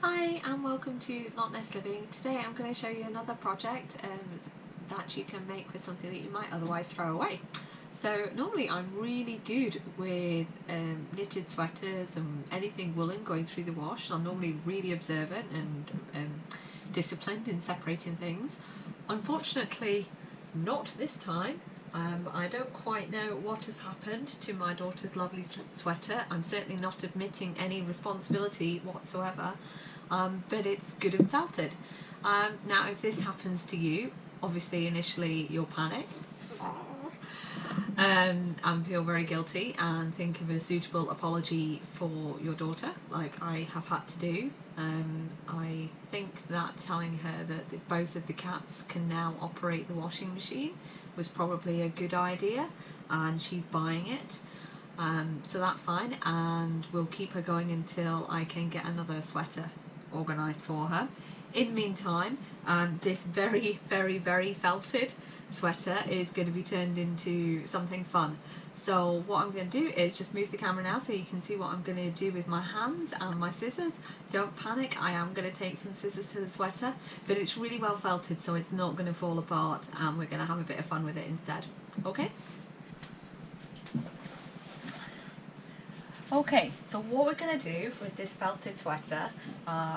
Hi and welcome to Ness Living. Today I'm going to show you another project that you can make with something that you might otherwise throw away. So normally I'm really good with knitted sweaters and anything woolen going through the wash. I'm normally really observant and disciplined in separating things. Unfortunately not this time. I don't quite know what has happened to my daughter's lovely sweater. I'm certainly not admitting any responsibility whatsoever, but it's good and felted. Now if this happens to you, obviously initially you'll panic and feel very guilty and think of a suitable apology for your daughter, like I have had to do. I think that telling her that both of the cats can now operate the washing machine was probably a good idea, and she's buying it. So that's fine, and we'll keep her going until I can get another sweater organised for her. In the meantime, this very felted sweater is going to be turned into something fun. So what I'm going to do is just move the camera now so you can see what I'm going to do with my hands and my scissors. Don't panic, I am going to take some scissors to the sweater, but it's really well felted so it's not going to fall apart, and we're going to have a bit of fun with it instead. Okay? Okay, so what we're going to do with this felted sweater,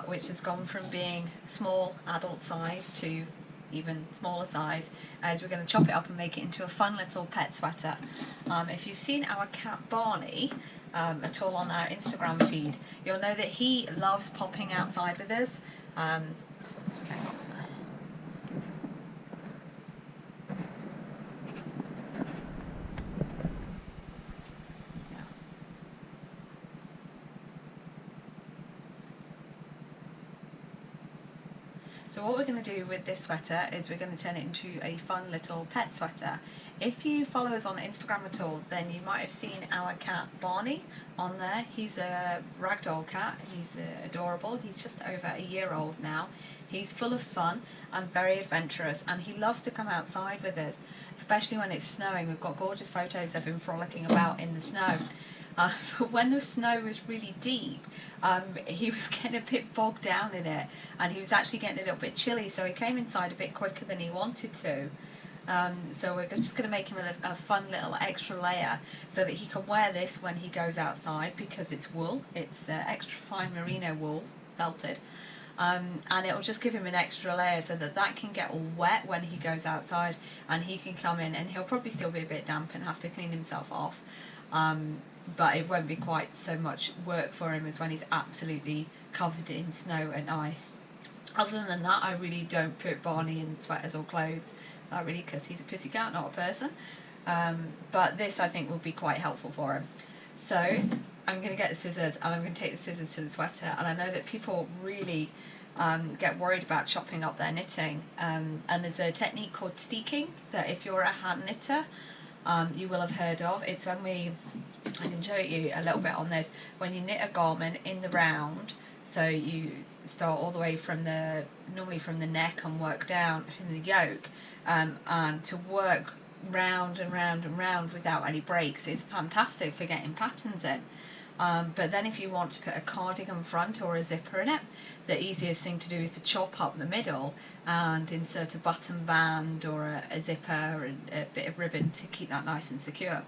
which has gone from being small adult size to even smaller size, is we're going to chop it up and make it into a fun little pet sweater. If you've seen our cat Bjarni at all on our Instagram feed, you'll know that he loves popping outside with us. So what we're going to do with this sweater is we're going to turn it into a fun little pet sweater. If you follow us on Instagram at all, then you might have seen our cat Bjarni on there. He's a ragdoll cat, he's adorable, he's just over a year old now. He's full of fun and very adventurous, and he loves to come outside with us, especially when it's snowing. We've got gorgeous photos of him frolicking about in the snow. But when the snow was really deep, he was getting a bit bogged down in it, and he was actually getting a little bit chilly, so he came inside a bit quicker than he wanted to. So we're just going to make him a fun little extra layer so that he can wear this when he goes outside, because it's wool, it's extra fine merino wool, felted. And it'll just give him an extra layer so that can get all wet when he goes outside, and he can come in, and he'll probably still be a bit damp and have to clean himself off. But it won't be quite so much work for him as when he's absolutely covered in snow and ice. Other than that, I really don't put Bjarni in sweaters or clothes, not really, because he's a pussycat, not a person. But this I think will be quite helpful for him. So I'm going to get the scissors, and I'm going to take the scissors to the sweater, and I know that people really get worried about chopping up their knitting, and there's a technique called steeking that if you're a hand knitter you will have heard of. It's when I can show you a little bit on this, when you knit a garment in the round, so you start all the way from normally from the neck and work down to the yoke, and to work round and round and round without any breaks is fantastic for getting patterns in. But then if you want to put a cardigan front or a zipper in it, the easiest thing to do is to chop up the middle and insert a button band or a zipper and a bit of ribbon to keep that nice and secure.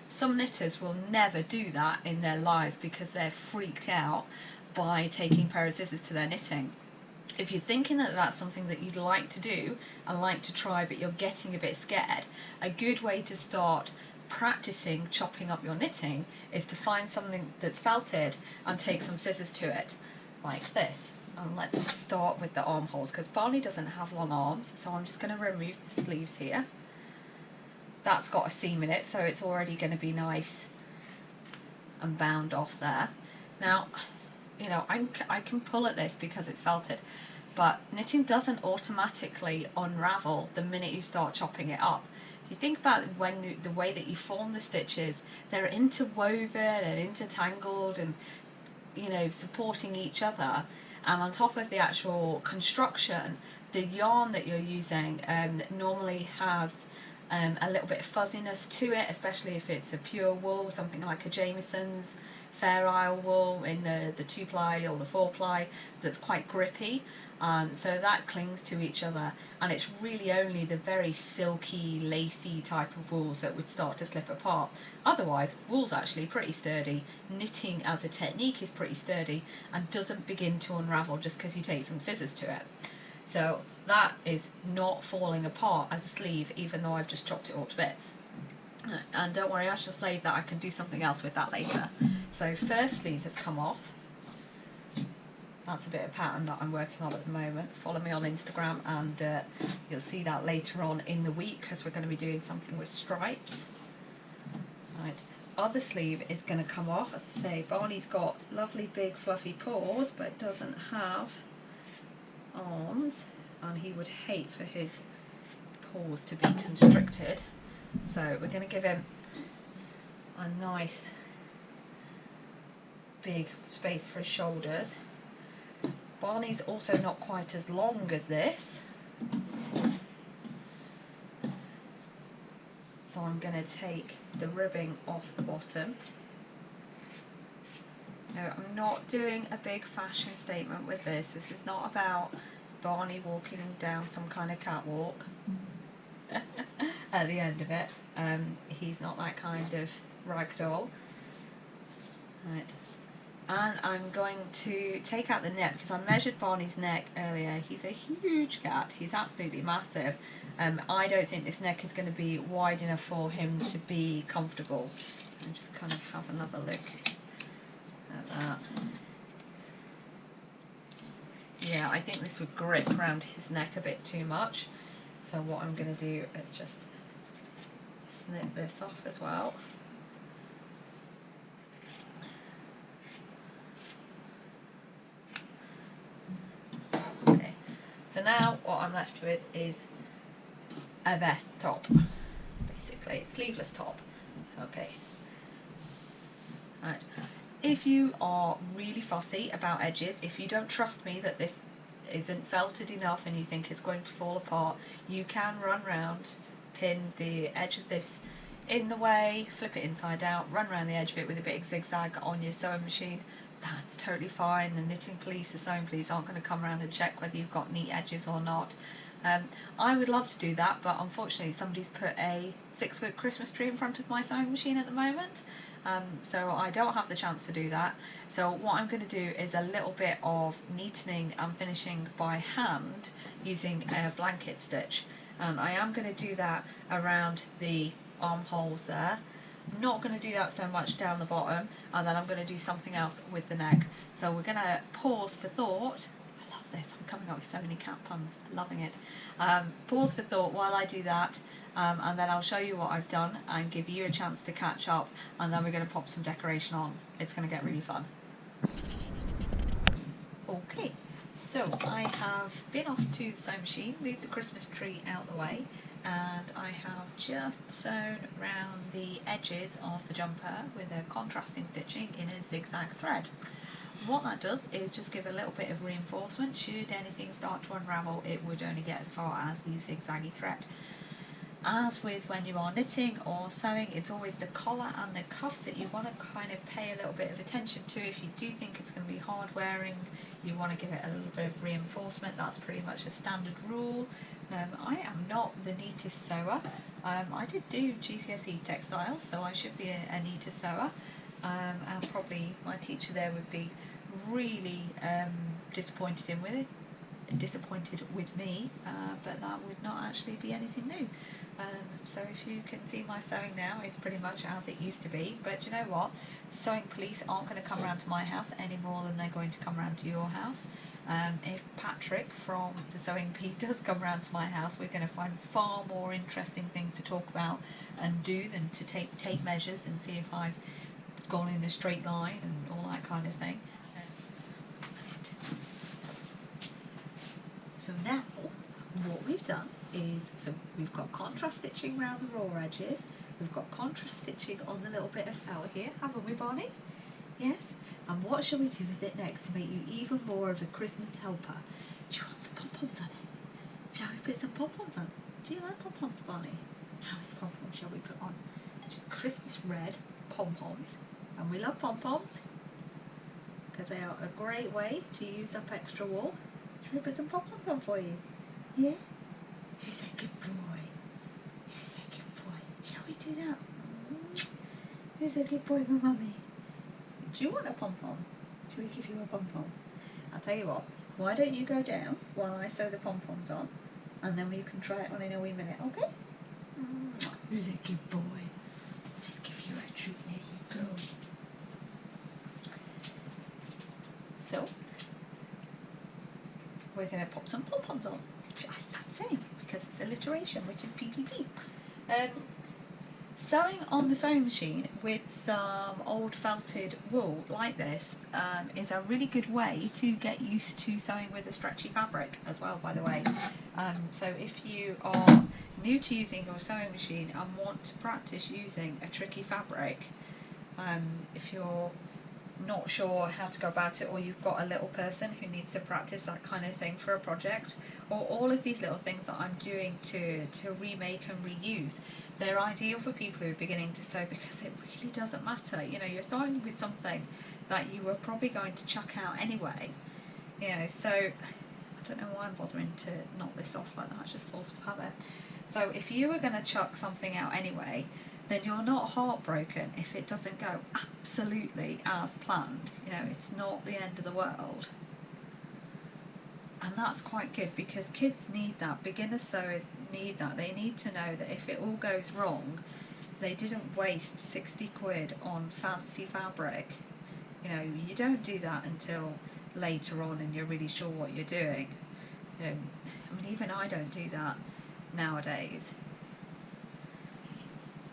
Some knitters will never do that in their lives because they're freaked out by taking a pair of scissors to their knitting. If you're thinking that that's something that you'd like to do and like to try, but you're getting a bit scared, a good way to start practicing chopping up your knitting is to find something that's felted and take some scissors to it, like this. And let's start with the armholes, because Bjarni doesn't have long arms, so I'm just going to remove the sleeves here. That's got a seam in it, so it's already going to be nice and bound off there. Now, you know, I can pull at this because it's felted, but knitting doesn't automatically unravel the minute you start chopping it up. If you think about the way that you form the stitches, they're interwoven and intertangled and, you know, supporting each other. And on top of the actual construction, the yarn that you're using normally has a little bit of fuzziness to it, especially if it's a pure wool, something like a Jamieson's Fair Isle wool in the 2-ply or the 4-ply that's quite grippy. So that clings to each other, and it's really only the very silky, lacy type of wools that would start to slip apart. Otherwise, wool's actually pretty sturdy. Knitting as a technique is pretty sturdy and doesn't begin to unravel just because you take some scissors to it. So that is not falling apart as a sleeve, even though I've just chopped it all to bits. And don't worry, I shall save that. I can do something else with that later. So first sleeve has come off. That's a bit of pattern that I'm working on at the moment. Follow me on Instagram and you'll see that later on in the week, because we're going to be doing something with stripes. Right, other sleeve is going to come off. As I say, Barney's got lovely big fluffy paws but doesn't have arms, and he would hate for his paws to be constricted. So we're going to give him a nice big space for his shoulders. Barney's also not quite as long as this, so I'm going to take the ribbing off the bottom. Now, I'm not doing a big fashion statement with this. This is not about Barney walking down some kind of catwalk at the end of it. He's not that kind of rag doll. Right. And I'm going to take out the neck, because I measured Barney's neck earlier. He's a huge cat. He's absolutely massive. I don't think this neck is going to be wide enough for him to be comfortable. And just kind of have another look at that. Yeah, I think this would grip around his neck a bit too much. So what I'm going to do is just snip this off as well. So now what I'm left with is a vest top, basically, sleeveless top. Okay. Right. If you are really fussy about edges, if you don't trust me that this isn't felted enough and you think it's going to fall apart, you can run round, pin the edge of this in the way, flip it inside out, run around the edge of it with a bit of zigzag on your sewing machine. That's totally fine. The knitting police or sewing police aren't going to come around and check whether you've got neat edges or not. I would love to do that, but unfortunately somebody's put a 6-foot Christmas tree in front of my sewing machine at the moment, so I don't have the chance to do that. So what I'm going to do is a little bit of neatening and finishing by hand using a blanket stitch, and I am going to do that around the armholes there. Not going to do that so much down the bottom, and then I'm going to do something else with the neck. So we're going to pause for thought. I love this, I'm coming up with so many cat puns, loving it. Pause for thought while I do that, and then I'll show you what I've done and give you a chance to catch up, and then we're going to pop some decoration on. It's going to get really fun. Okay, so I have been off to the sewing machine, moved the Christmas tree out the way, and I have just sewn around the edges of the jumper with a contrasting stitching in a zigzag thread. What that does is just give a little bit of reinforcement. Should anything start to unravel, it would only get as far as the zigzaggy thread. As with when you are knitting or sewing, it's always the collar and the cuffs that you want to kind of pay a little bit of attention to. If you do think it's going to be hard wearing, you want to give it a little bit of reinforcement. That's pretty much a standard rule. I am not the neatest sewer. I did do GCSE textiles, so I should be a neater sewer, and probably my teacher there would be really disappointed with me, but that would not actually be anything new. So if you can see my sewing now, it's pretty much as it used to be. But you know what? The sewing police aren't going to come around to my house any more than they're going to come around to your house. If Patrick from the Sewing Bee does come around to my house, we're going to find far more interesting things to talk about and do than to take measures and see if I've gone in a straight line and all that kind of thing. So now what we've done is, so we've got contrast stitching around the raw edges, we've got contrast stitching on the little bit of felt here, haven't we, Barney? Yes? And what shall we do with it next to make you even more of a Christmas helper? Do you want some pom-poms on it? Shall we put some pom-poms on? Do you like pom-poms, Barney? How many pom-poms shall we put on? Christmas red pom-poms. And we love pom-poms. because they are a great way to use up extra wool. Should we put some pom-poms on for you? Yeah? Who's a good boy? Who's a good boy? Shall we do that? Who's a good boy for mummy? Do you want a pom-pom? Shall we give you a pom-pom? I'll tell you what, why don't you go down while I sew the pom-poms on, and then you can try it on in a wee minute, okay? Who's a good boy? Let's give you a treat, there you go. So, we're going to pop some pom-poms on, which I love saying because it's alliteration, which is PPP. Sewing on the sewing machine with some old felted wool like this is a really good way to get used to sewing with a stretchy fabric as well, by the way. So if you are new to using your sewing machine and want to practice using a tricky fabric, if you're not sure how to go about it, or you've got a little person who needs to practice that kind of thing for a project, or all of these little things that I'm doing to remake and reuse, they're ideal for people who are beginning to sew, because it really doesn't matter. You know, you're starting with something that you were probably going to chuck out anyway, you know, so I don't know why I'm bothering to knock this off like that, it's just force of habit. So if you were going to chuck something out anyway, then you're not heartbroken if it doesn't go absolutely as planned. You know, it's not the end of the world. And that's quite good, because kids need that. Beginner sewers need that. They need to know that if it all goes wrong, they didn't waste 60 quid on fancy fabric. You know, you don't do that until later on and you're really sure what you're doing. I mean, even I don't do that nowadays.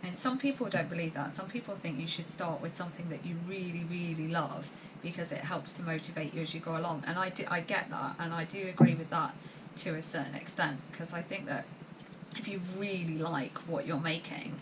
And some people don't believe that. Some people think you should start with something that you really, really love, because it helps to motivate you as you go along. And I get that, and I do agree with that to a certain extent, because I think that if you really like what you're making,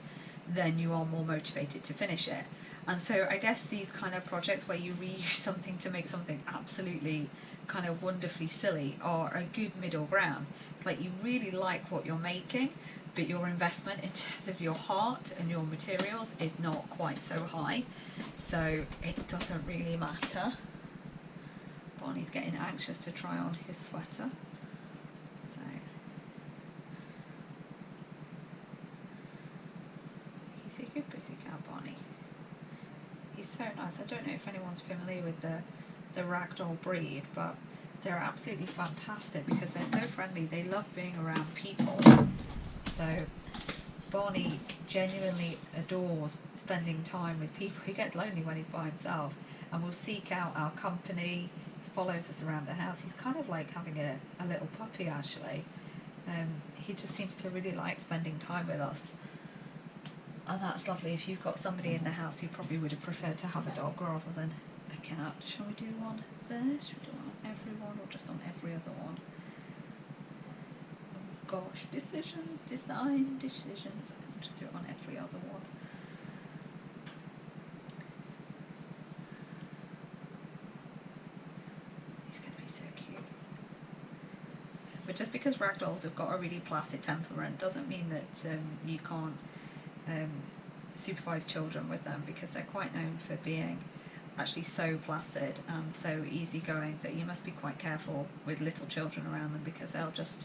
then you are more motivated to finish it. And so I guess these kind of projects where you reuse something to make something absolutely kind of wonderfully silly are a good middle ground. It's like you really like what you're making, but your investment in terms of your heart and your materials is not quite so high, so it doesn't really matter. Barney's getting anxious to try on his sweater. So he's a good pussycat, Barney. He's so nice. I don't know if anyone's familiar with the ragdoll breed, but they're absolutely fantastic because they're so friendly. They love being around people. So Barney genuinely adores spending time with people. He gets lonely when he's by himself and will seek out our company, follows us around the house. He's kind of like having a little puppy, actually. He just seems to really like spending time with us. And that's lovely. If you've got somebody in the house, you probably would have preferred to have a dog rather than a cat. Shall we do one there? Shall we do one on every one, or just on every other one? Gosh, design decisions. I'll just do it on every other one. He's going to be so cute. But just because ragdolls have got a really placid temperament doesn't mean that you can't supervise children with them, because they're quite known for being actually so placid and so easygoing that you must be quite careful with little children around them, because they'll just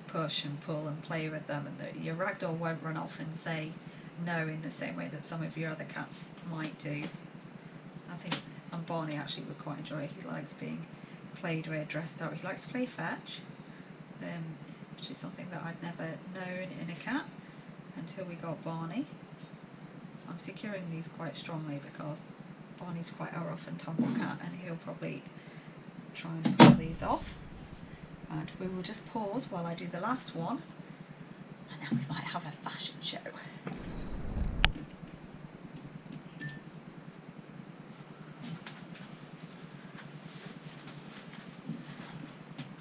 push and pull and play with them, and your ragdoll won't run off and say no in the same way that some of your other cats might do. I think Barney actually would quite enjoy it. He likes being played with, dressed up. He likes to play fetch, which is something that I'd never known in a cat until we got Barney. I'm securing these quite strongly because Barney's quite a rough and tumble cat, and he'll probably try and pull these off. And we will just pause while I do the last one, and then we might have a fashion show.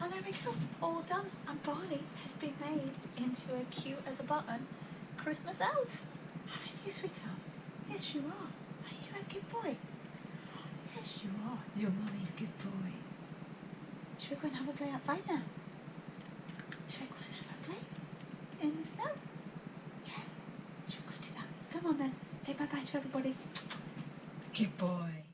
And there we go, all done, and Barney has been made into a cute as a button Christmas elf. Haven't you, sweetheart? Yes, you are. Are you a good boy? Yes, you are. Your mummy's good boy. Should we go and have a play outside now? Should we go and have a play in the snow? Yeah. Should we go do that? Come on then. Say bye-bye to everybody. Good boy.